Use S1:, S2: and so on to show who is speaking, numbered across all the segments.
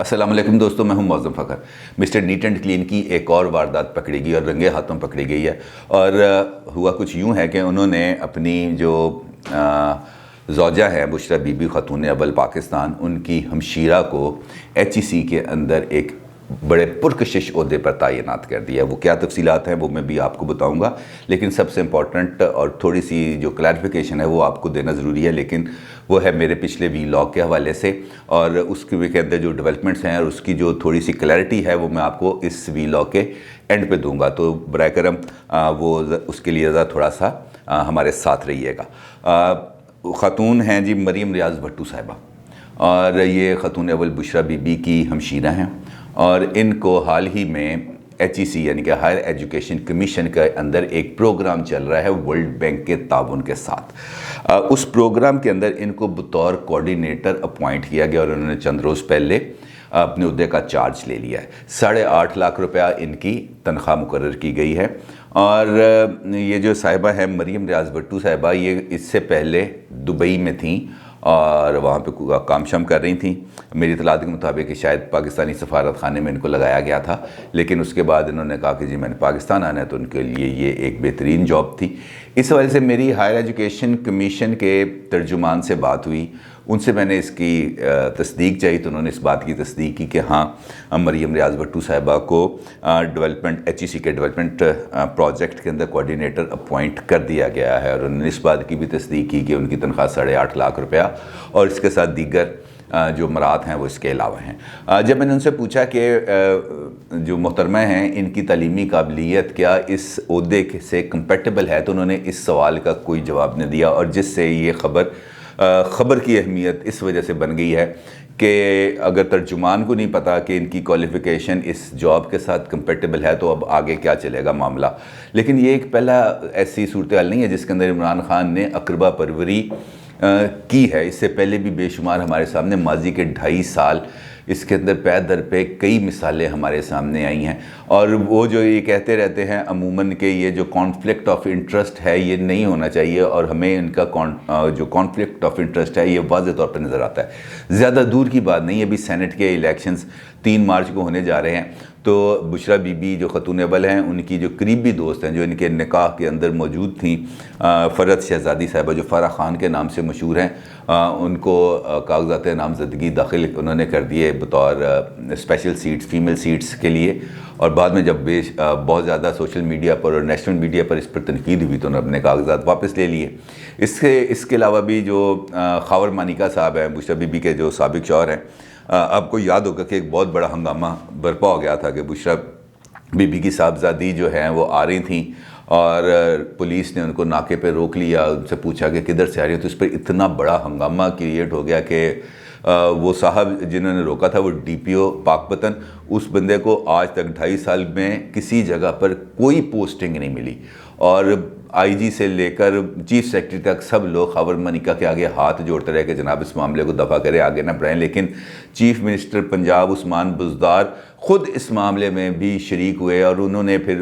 S1: السلام علیکم دوستوں، میں ہوں معظم فخر۔ مسٹر نیٹ اینڈ کلین کی ایک اور واردات پکڑی گئی اور رنگے ہاتھوں پکڑی گئی ہے، اور ہوا کچھ یوں ہے کہ انہوں نے اپنی جو زوجہ ہیں بشریٰ بی بی خاتون اول پاکستان، ان کی ہمشیرہ کو HEC کے اندر ایک بڑے پرکشش عہدے پر تعینات کر دیا۔ وہ کیا تفصیلات ہیں وہ میں بھی آپ کو بتاؤں گا، لیکن سب سے امپورٹنٹ اور تھوڑی سی جو کلیریفیکیشن ہے وہ آپ کو دینا ضروری ہے، لیکن وہ ہے میرے پچھلے ولاگ کے حوالے سے، اور اس کے اندر جو ڈیولپمنٹس ہیں اور اس کی جو تھوڑی سی کلیئرٹی ہے وہ میں آپ کو اس ولاگ کے اینڈ پہ دوں گا، تو برائے کرم وہ اس کے لیے تھوڑا سا ہمارے ساتھ رہیے گا۔ خاتون ہیں جی مریم ریاض بھٹو صاحبہ، اور یہ خاتون اول بشریٰ بی بی کی ہمشیرہ ہیں، اور ان کو حال ہی میں HEC یعنی کہ ہائر ایجوکیشن کمیشن کے اندر ایک پروگرام چل رہا ہے ورلڈ بینک کے تعاون کے ساتھ۔ اس پروگرام کے اندر ان کو بطور کوارڈینیٹر اپوائنٹ کیا گیا، اور انہوں نے چند روز پہلے اپنے عہدے کا چارج لے لیا ہے۔ 8.5 لاکھ روپیہ ان کی تنخواہ مقرر کی گئی ہے، اور یہ جو صاحبہ ہیں مریم ریاض بھٹو صاحبہ، یہ اس سے پہلے دبئی میں تھیں اور وہاں پہ کام شام کر رہی تھیں۔ میری اطلاعات کے مطابق کہ شاید پاکستانی سفارت خانے میں ان کو لگایا گیا تھا، لیکن اس کے بعد انہوں نے کہا کہ جی میں نے پاکستان آنا ہے، تو ان کے لیے یہ ایک بہترین جاب تھی۔ اس وجہ سے میری ہائر ایجوکیشن کمیشن کے ترجمان سے بات ہوئی، ان سے میں نے اس کی تصدیق چاہی، تو انہوں نے اس بات کی تصدیق کی کہ ہاں مریم ریاض بھٹو صاحبہ کو ڈیولپمنٹ HEC کے ڈیولپمنٹ پروجیکٹ کے اندر کوارڈینیٹر اپوائنٹ کر دیا گیا ہے، اور انہوں نے اس بات کی بھی تصدیق کی کہ ان کی تنخواہ 8.5 لاکھ روپیہ اور اس کے ساتھ دیگر جو مراد ہیں وہ اس کے علاوہ ہیں۔ جب میں نے ان سے پوچھا کہ جو محترمہ ہیں ان کی تعلیمی قابلیت کیا اس عہدے سے کمپیٹیبل ہے، تو انہوں نے اس سوال کا کوئی جواب نہیں دیا، اور جس سے یہ خبر کی اہمیت اس وجہ سے بن گئی ہے کہ اگر ترجمان کو نہیں پتا کہ ان کی کوالیفیکیشن اس جاب کے ساتھ کمپیٹیبل ہے تو اب آگے کیا چلے گا معاملہ۔ لیکن یہ ایک پہلا ایسی صورتحال نہیں ہے جس کے اندر عمران خان نے اقربا پروری کی ہے، اس سے پہلے بھی بے شمار ہمارے سامنے ماضی کے 2.5 سال اس کے اندر پے در پہ کئی مثالیں ہمارے سامنے آئی ہیں، اور وہ جو یہ کہتے رہتے ہیں عموماً کہ یہ جو کانفلکٹ آف انٹرسٹ ہے یہ نہیں ہونا چاہیے، اور ہمیں ان کا جو کانفلکٹ آف انٹرسٹ ہے یہ واضح طور پہ نظر آتا ہے۔ زیادہ دور کی بات نہیں ہے، ابھی سینٹ کے الیکشنز 3 مارچ کو ہونے جا رہے ہیں، تو بشریٰ بی بی جو خاتون اول ہیں ان کی جو قریبی دوست ہیں جو ان کے نکاح کے اندر موجود تھیں، فرحت شہزادی صاحبہ جو فرح خان کے نام سے مشہور ہیں، ان کو کاغذات نامزدگی داخل انہوں نے کر دیے بطور اسپیشل سیٹس فیمیل سیٹس کے لیے، اور بعد میں جب بہت زیادہ سوشل میڈیا پر اور نیشنل میڈیا پر اس پر تنقید ہوئی تو انہوں نے اپنے کاغذات واپس لے لیے۔ اس کے علاوہ بھی جو خاور مانیکا صاحب ہیں بشریٰ بی بی کے جو سابق شوہر ہیں، آپ کو یاد ہوگا کہ ایک بہت بڑا ہنگامہ برپا ہو گیا تھا کہ بشریٰ بی بی کی صاحبزادی جو ہیں وہ آ رہی تھیں، اور پولیس نے ان کو ناکے پہ روک لیا، ان سے پوچھا کہ کدھر سے آ رہی ہے، تو اس پر اتنا بڑا ہنگامہ کریٹ ہو گیا کہ وہ صاحب جنہوں نے روکا تھا وہ DPO پاک پتن، اس بندے کو آج تک 2.5 سال میں کسی جگہ پر کوئی پوسٹنگ نہیں ملی، اور IG سے لے کر چیف سیکرٹری تک سب لوگ خاور مانیکا کے آگے ہاتھ جوڑتے رہے کہ جناب اس معاملے کو دفع کریں، آگے نہ بڑھائیں، لیکن چیف منسٹر پنجاب عثمان بزدار خود اس معاملے میں بھی شریک ہوئے، اور انہوں نے پھر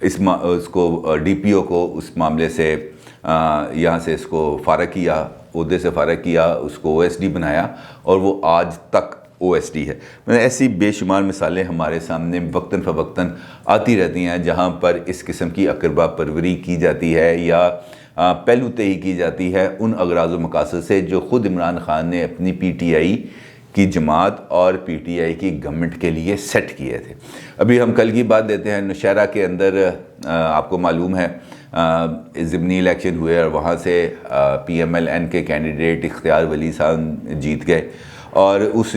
S1: اس کو DPO کو اس معاملے سے یہاں سے اس کو فارغ کیا، عہدے سے فارغ کیا، اس کو OSD بنایا، اور وہ آج تک OSD ہے۔ ایسی بے شمار مثالیں ہمارے سامنے وقتاً فوقتاً آتی رہتی ہیں جہاں پر اس قسم کی اقربا پروری کی جاتی ہے یا پہلو تہی کی جاتی ہے ان اغراض و مقاصد سے جو خود عمران خان نے اپنی PTI کی جماعت اور PTI کی گورنمنٹ کے لیے سیٹ کیے تھے۔ ابھی ہم کل کی بات دیتے ہیں، نوشہرہ کے اندر آپ کو معلوم ہے ضمنی الیکشن ہوئے، اور وہاں سے PMLN کے کینڈیڈیٹ اختیار ولی صاحب جیت گئے، اور اس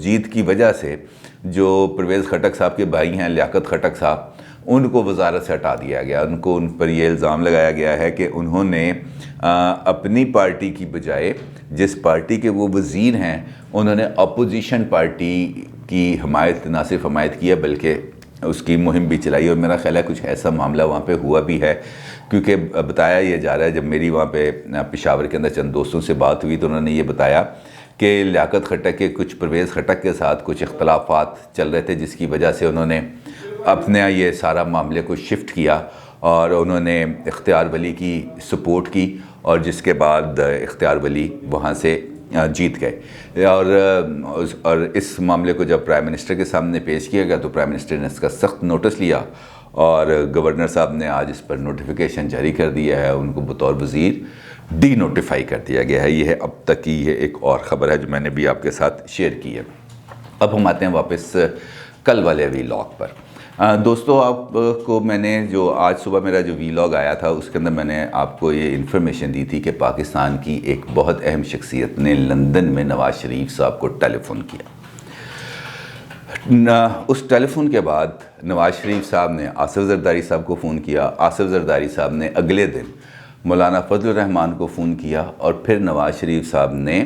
S1: جیت کی وجہ سے جو پرویز خٹک صاحب کے بھائی ہیں لیاقت خٹک صاحب، ان کو وزارت سے ہٹا دیا گیا۔ ان پر یہ الزام لگایا گیا ہے کہ انہوں نے اپنی پارٹی کی بجائے جس پارٹی کے وہ وزیر ہیں انہوں نے اپوزیشن پارٹی کی حمایت نہ صرف حمایت کی ہے بلکہ اس کی مہم بھی چلائی، اور میرا خیال ہے کچھ ایسا معاملہ وہاں پہ ہوا بھی ہے، کیونکہ بتایا یہ جا رہا ہے، جب میری وہاں پہ پشاور کے اندر چند دوستوں سے بات ہوئی تو انہوں نے یہ بتایا کہ لیاقت خٹک کے پرویز خٹک کے ساتھ کچھ اختلافات چل رہے تھے، جس کی وجہ سے انہوں نے اپنے یہ سارا معاملے کو شفٹ کیا، اور انہوں نے اختیار ولی کی سپورٹ کی، اور جس کے بعد اختیار ولی وہاں سے جیت گئے، اور اس معاملے کو جب پرائم منسٹر کے سامنے پیش کیا گیا تو پرائم منسٹر نے اس کا سخت نوٹس لیا، اور گورنر صاحب نے آج اس پر نوٹیفیکیشن جاری کر دیا ہے، ان کو بطور وزیر ڈی نوٹیفائی کر دیا گیا ہے۔ یہ ہے اب تک کی یہ ایک اور خبر ہے جو میں نے بھی آپ کے ساتھ شیئر کی ہے۔ اب ہم آتے ہیں واپس کل والے ویلاگ پر۔ دوستو، آپ کو میں نے جو آج صبح میرا جو ویلاگ آیا تھا اس کے اندر میں نے آپ کو یہ انفارمیشن دی تھی کہ پاکستان کی ایک بہت اہم شخصیت نے لندن میں نواز شریف صاحب کو ٹیلی فون کیا۔ اس ٹیلی فون کے بعد نواز شریف صاحب نے آصف زرداری صاحب کو فون کیا، آصف زرداری صاحب نے اگلے دن مولانا فضل الرحمان کو فون کیا، اور پھر نواز شریف صاحب نے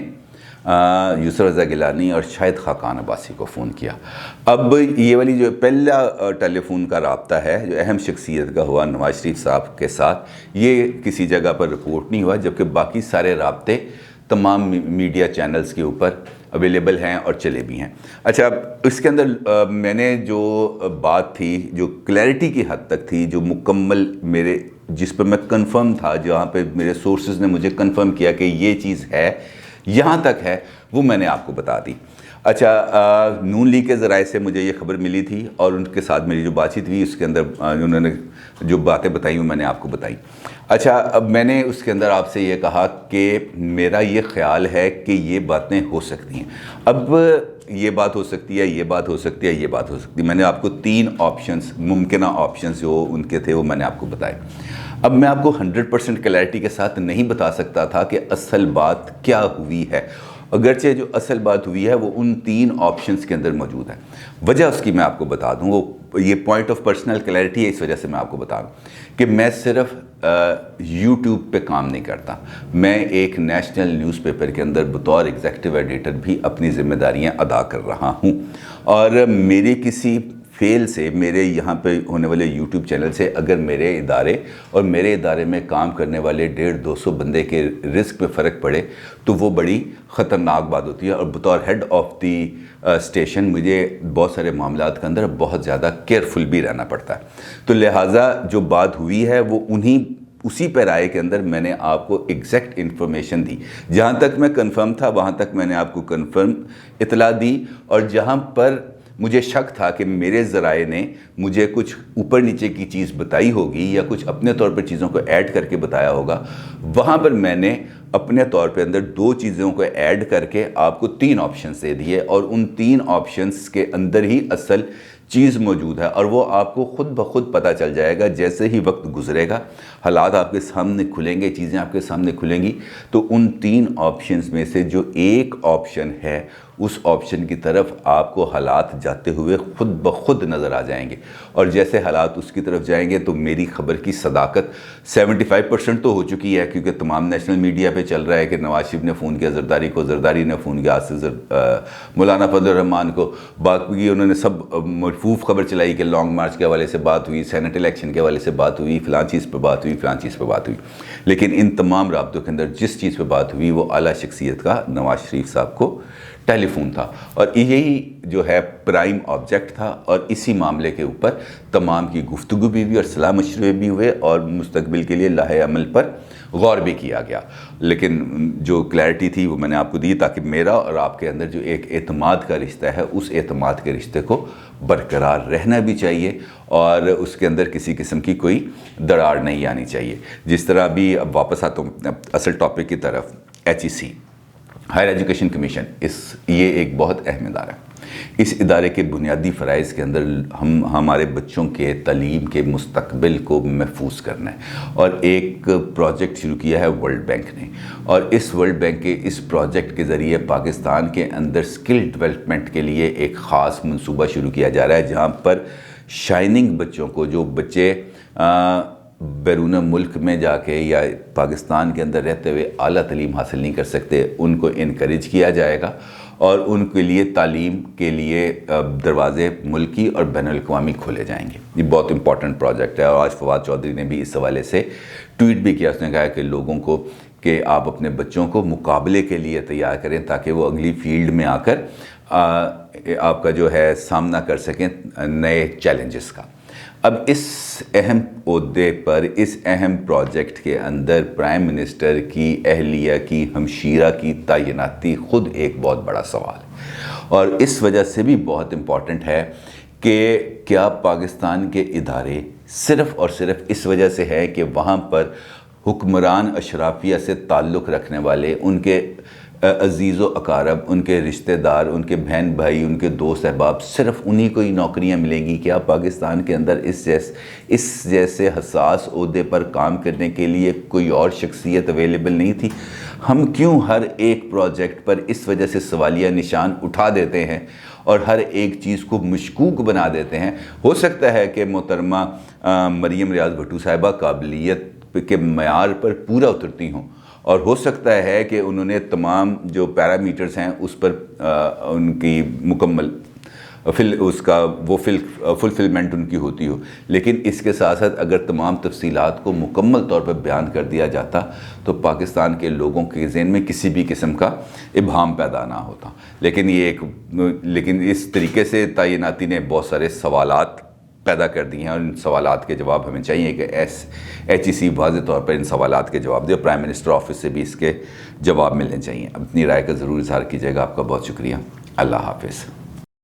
S1: یوسف رضا گیلانی اور شاہد خاقان عباسی کو فون کیا۔ اب یہ والی جو پہلا ٹیلی فون کا رابطہ ہے جو اہم شخصیت کا ہوا نواز شریف صاحب کے ساتھ، یہ کسی جگہ پر رپورٹ نہیں ہوا، جبکہ باقی سارے رابطے تمام میڈیا چینلز کے اوپر اویلیبل ہیں اور چلے بھی ہیں۔ اچھا، اس کے اندر میں نے جو بات تھی جو کلیئرٹی کی حد تک تھی، جو مکمل میرے جس پر میں کنفرم تھا، جہاں پہ میرے سورسز نے مجھے کنفرم کیا کہ یہ چیز ہے، یہاں تک ہے، وہ میں نے آپ کو بتا دی۔ اچھا، نون لیگ کے ذرائع سے مجھے یہ خبر ملی تھی، اور ان کے ساتھ میری جو بات چیت ہوئی اس کے اندر انہوں نے جو باتیں بتائیں وہ میں نے آپ کو بتائی۔ اچھا، اب میں نے اس کے اندر آپ سے یہ کہا کہ میرا یہ خیال ہے کہ یہ باتیں ہو سکتی ہیں۔ اب یہ بات ہو سکتی ہے، یہ بات ہو سکتی ہے، یہ بات ہو سکتی ہے۔ میں نے آپ کو 3 آپشنز، ممکنہ آپشنز جو ان کے تھے وہ میں نے آپ کو بتائے۔ اب میں آپ کو 100% کلیئرٹی کے ساتھ نہیں بتا سکتا تھا کہ اصل بات کیا ہوئی ہے، اگرچہ جو اصل بات ہوئی ہے وہ ان 3 آپشنز کے اندر موجود ہے۔ وجہ اس کی میں آپ کو بتا دوں، وہ یہ پوائنٹ آف پرسنل کلیئرٹی ہے، اس وجہ سے میں آپ کو بتا دوں کہ میں صرف یوٹیوب پہ کام نہیں کرتا، میں ایک نیشنل نیوز پیپر کے اندر بطور ایگزیکٹو ایڈیٹر بھی اپنی ذمہ داریاں ادا کر رہا ہوں، اور میری کسی فیل سے، میرے یہاں پہ ہونے والے یوٹیوب چینل سے اگر میرے ادارے اور میرے ادارے میں کام کرنے والے 150-200 بندے کے رزق پہ فرق پڑے تو وہ بڑی خطرناک بات ہوتی ہے، اور بطور ہیڈ آف دی اسٹیشن مجھے بہت سارے معاملات کے اندر بہت زیادہ کیئرفل بھی رہنا پڑتا ہے۔ تو لہٰذا جو بات ہوئی ہے وہ اسی پیرائے کے اندر میں نے آپ کو ایگزیکٹ انفارمیشن دی، جہاں تک میں کنفرم تھا وہاں تک میں نے آپ کو کنفرم اطلاع دی، اور جہاں پر مجھے شک تھا کہ میرے ذرائع نے مجھے کچھ اوپر نیچے کی چیز بتائی ہوگی یا کچھ اپنے طور پر چیزوں کو ایڈ کر کے بتایا ہوگا، وہاں پر میں نے اپنے طور پہ اندر 2 چیزوں کو ایڈ کر کے آپ کو 3 آپشنز دے دیے، اور ان 3 آپشنز کے اندر ہی اصل چیز موجود ہے، اور وہ آپ کو خود بخود پتہ چل جائے گا جیسے ہی وقت گزرے گا، حالات آپ کے سامنے کھلیں گے، چیزیں آپ کے سامنے کھلیں گی، تو ان 3 آپشنز میں سے جو ایک آپشن ہے اس آپشن کی طرف آپ کو حالات جاتے ہوئے خود بخود نظر آ جائیں گے، اور جیسے حالات اس کی طرف جائیں گے تو میری خبر کی صداقت 75% تو ہو چکی ہے، کیونکہ تمام نیشنل میڈیا پہ چل رہا ہے کہ نواز شریف نے فون کیا زرداری کو، زرداری نے فون کیا مولانا فضل الرحمان کو، باقی انہوں نے سب محفوظ خبر چلائی کہ لانگ مارچ کے حوالے سے بات ہوئی، سینٹ الیکشن کے حوالے سے بات ہوئی، فلاں چیز پہ بات ہوئی، فلاں چیز پہ بات ہوئی، لیکن ان تمام رابطوں کے اندر جس چیز پہ بات ہوئی وہ اعلیٰ شخصیت کا نواز شریف صاحب کو ٹیلی فون تھا، اور یہی جو ہے پرائم آبجیکٹ تھا، اور اسی معاملے کے اوپر تمام کی گفتگو بھی ہوئی اور صلاح مشورے بھی ہوئے، اور مستقبل کے لیے لاہے عمل پر غور بھی کیا گیا۔ لیکن جو کلیئرٹی تھی وہ میں نے آپ کو دی تاکہ میرا اور آپ کے اندر جو ایک اعتماد کا رشتہ ہے اس اعتماد کے رشتے کو برقرار رہنا بھی چاہیے، اور اس کے اندر کسی قسم کی کوئی دراڑ نہیں آنی چاہیے۔ جس طرح ابھی اب واپس آتا ہوں اصل ٹاپک کی طرف، HEC ہائر ایجوکیشن کمیشن، یہ ایک بہت اہم ادارہ ہے۔ اس ادارے کے بنیادی فرائض کے اندر ہم ہمارے بچوں کے تعلیم کے مستقبل کو محفوظ کرنا ہے، اور ایک پروجیکٹ شروع کیا ہے ورلڈ بینک نے، اور اس ورلڈ بینک کے اس پروجیکٹ کے ذریعے پاکستان کے اندر سکل ڈیولپمنٹ کے لیے ایک خاص منصوبہ شروع کیا جا رہا ہے، جہاں پر شائننگ بچوں کو، جو بچے بیرون ملک میں جا کے یا پاکستان کے اندر رہتے ہوئے اعلیٰ تعلیم حاصل نہیں کر سکتے، ان کو انکریج کیا جائے گا، اور ان کے لیے تعلیم کے لیے دروازے ملکی اور بین الاقوامی کھولے جائیں گے۔ یہ بہت امپورٹنٹ پروجیکٹ ہے، اور آج فواد چودھری نے بھی اس حوالے سے ٹویٹ بھی کیا، اس نے کہا کہ لوگوں کو کہ آپ اپنے بچوں کو مقابلے کے لیے تیار کریں تاکہ وہ اگلی فیلڈ میں آ کر آپ کا جو ہے سامنا کر سکیں نئے چیلنجز کا۔ اب اس اہم عہدے پر، اس اہم پروجیکٹ کے اندر پرائم منسٹر کی اہلیہ کی ہمشیرہ کی تعیناتی خود ایک بہت بڑا سوال ہے، اور اس وجہ سے بھی بہت امپورٹنٹ ہے کہ کیا پاکستان کے ادارے صرف اور صرف اس وجہ سے ہے کہ وہاں پر حکمران اشرافیہ سے تعلق رکھنے والے ان کے عزیز و اقارب، ان کے رشتہ دار، ان کے بہن بھائی، ان کے دوست احباب، صرف انہی کو ہی نوکریاں ملیں گی؟ کیا پاکستان کے اندر اس جیسے حساس عہدے پر کام کرنے کے لیے کوئی اور شخصیت اویلیبل نہیں تھی؟ ہم کیوں ہر ایک پروجیکٹ پر اس وجہ سے سوالیہ نشان اٹھا دیتے ہیں اور ہر ایک چیز کو مشکوک بنا دیتے ہیں؟ ہو سکتا ہے کہ محترمہ مریم ریاض بھٹو صاحبہ قابلیت کے معیار پر پورا اترتی ہوں، اور ہو سکتا ہے کہ انہوں نے تمام جو پیرامیٹرز ہیں اس پر ان کی مکمل فلفلمنٹ ان کی ہوتی ہو، لیکن اس کے ساتھ ساتھ اگر تمام تفصیلات کو مکمل طور پر بیان کر دیا جاتا تو پاکستان کے لوگوں کے ذہن میں کسی بھی قسم کا ابہام پیدا نہ ہوتا۔ لیکن اس طریقے سے تعیناتی نے بہت سارے سوالات پیدا کر دی ہیں، اور ان سوالات کے جواب ہمیں چاہیے کہ ایچ ای سی واضح طور پر ان سوالات کے جواب دے، اور پرائم منسٹر آفس سے بھی اس کے جواب ملنے چاہیے۔ اپنی رائے کا ضرور اظہار کیجیے گا۔ آپ کا بہت شکریہ۔ اللہ حافظ۔